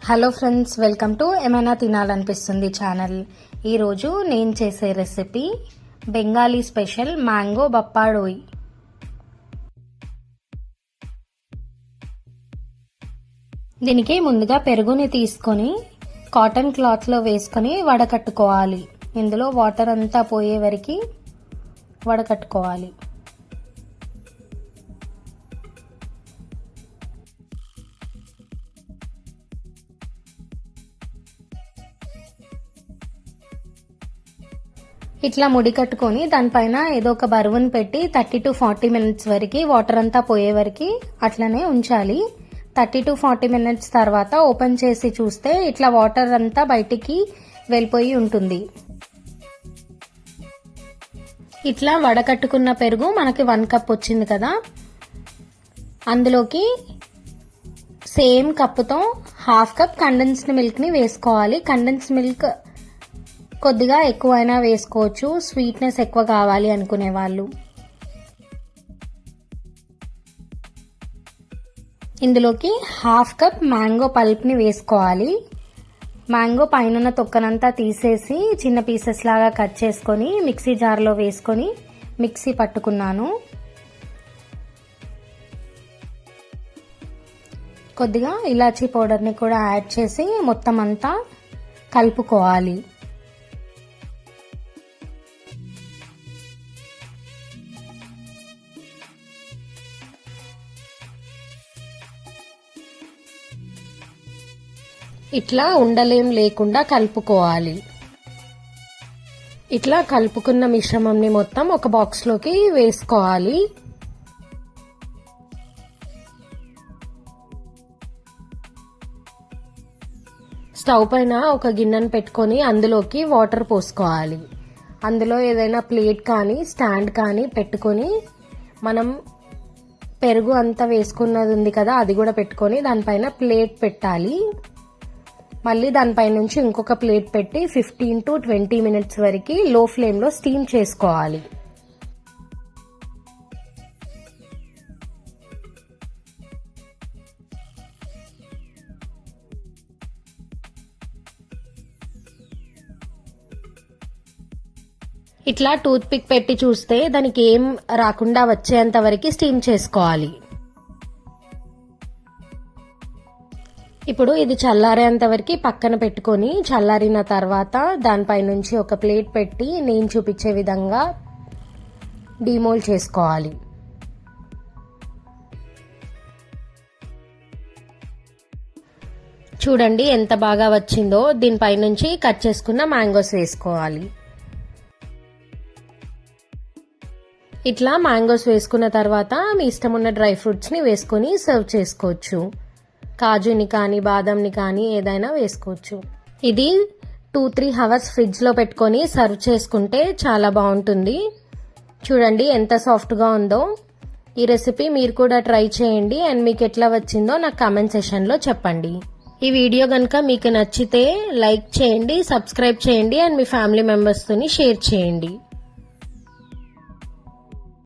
Hello friends, welcome to ఏమైనా తినాలనిపిస్తుంది channel. ఈరోజు నేను చేసే రెసిపీ బెంగాలీ స్పెషల్ మ్యాంగో బప్పాడోయ్. దీనికి ముందుగా పెరుగుని తీసుకొని కాటన్ క్లాత్లో వేసుకొని వడకట్టుకోవాలి. ఇందులో వాటర్ అంతా పోయే వరకు వడకట్టుకోవాలి. ఇట్లా ముడి కట్టుకొని దానిపైన ఏదో ఒక బరువును పెట్టి 30 to 40 minutes వరకు వాటర్ అంతా పోయే వరకు అట్లనే ఉంచాలి. 30 to 40 minutes తర్వాత ఓపెన్ చేసి చూస్తే ఇట్లా వాటర్ అంతా బయటికి వెళ్ళిపోయి ఉంటుంది. ఇట్లా వడకట్టుకున్న పెరుగు మనకి 1 కప్ వచ్చింది కదా, అందులోకి సేమ్ కప్పుతో 1/2 కప్ కండెన్స్డ్ మిల్క్ని వేసుకోవాలి. కండెన్స్డ్ మిల్క్ కొద్దిగా ఎక్కువైనా వేసుకోవచ్చు, స్వీట్నెస్ ఎక్కువ కావాలి అనుకునే వాళ్ళు. ఇందులోకి 1/2 కప్ మ్యాంగో పల్ప్ని వేసుకోవాలి. మ్యాంగో పైన తొక్కనంతా తీసేసి చిన్న పీసెస్ లాగా కట్ చేసుకొని మిక్సీ జార్లో వేసుకొని మిక్సీ పట్టుకున్నాను. కొద్దిగా ఇలాచీ పౌడర్ని కూడా యాడ్ చేసి మొత్తం అంతా కలుపుకోవాలి. ఇట్లా ఉండలేం లేకుండా కలుపుకోవాలి. ఇట్లా కలుపుకున్న మిశ్రమంని మొత్తం ఒక బాక్స్లోకి వేసుకోవాలి. స్టవ్ పైన ఒక గిన్నెను పెట్టుకొని అందులోకి వాటర్ పోసుకోవాలి. అందులో ఏదైనా ప్లేట్ కానీ స్టాండ్ కానీ పెట్టుకొని మనం పెరుగు అంతా వేసుకున్నది ఉంది కదా, అది కూడా పెట్టుకొని దానిపైన ప్లేట్ పెట్టాలి. మళ్ళీ దానిపై నుంచి ఇంకొక ప్లేట్ పెట్టి 15 to 20 minutes వరకు లో ఫ్లేమ్లో స్టీమ్ చేసుకోవాలి. ఇట్లా టూత్ పిక్ పెట్టి చూస్తే దానికి ఏం రాకుండా వచ్చేంత వరకు స్టీమ్ చేసుకోవాలి. ఇప్పుడు ఇది చల్లారేంత వరకు పక్కన పెట్టుకొని చల్లారిన తర్వాత దానిపై నుంచి ఒక ప్లేట్ పెట్టి నేను చూపించే విధంగా డీమోల్డ్ చేసుకోవాలి. చూడండి ఎంత బాగా వచ్చిందో. దీనిపై నుంచి కట్ చేసుకున్న మ్యాంగోస్ వేసుకోవాలి. ఇట్లా మ్యాంగోస్ వేసుకున్న తర్వాత మీ ఇష్టం ఉన్న డ్రై ఫ్రూట్స్ని వేసుకొని సర్వ్ చేసుకోవచ్చు. కాజుని కానీ బాదంని కానీ ఏదైనా వేసుకోవచ్చు. ఇది 2-3 hours ఫ్రిడ్జ్లో పెట్టుకొని సర్వ్ చేసుకుంటే చాలా బాగుంటుంది. చూడండి ఎంత సాఫ్ట్గా ఉందో. ఈ రెసిపీ మీరు కూడా ట్రై చేయండి అండ్ మీకు ఎట్లా వచ్చిందో నాకు కామెంట్ సెషన్లో చెప్పండి. ఈ వీడియో కనుక మీకు నచ్చితే లైక్ చేయండి, సబ్స్క్రైబ్ చేయండి అండ్ మీ ఫ్యామిలీ మెంబర్స్తోని షేర్ చేయండి.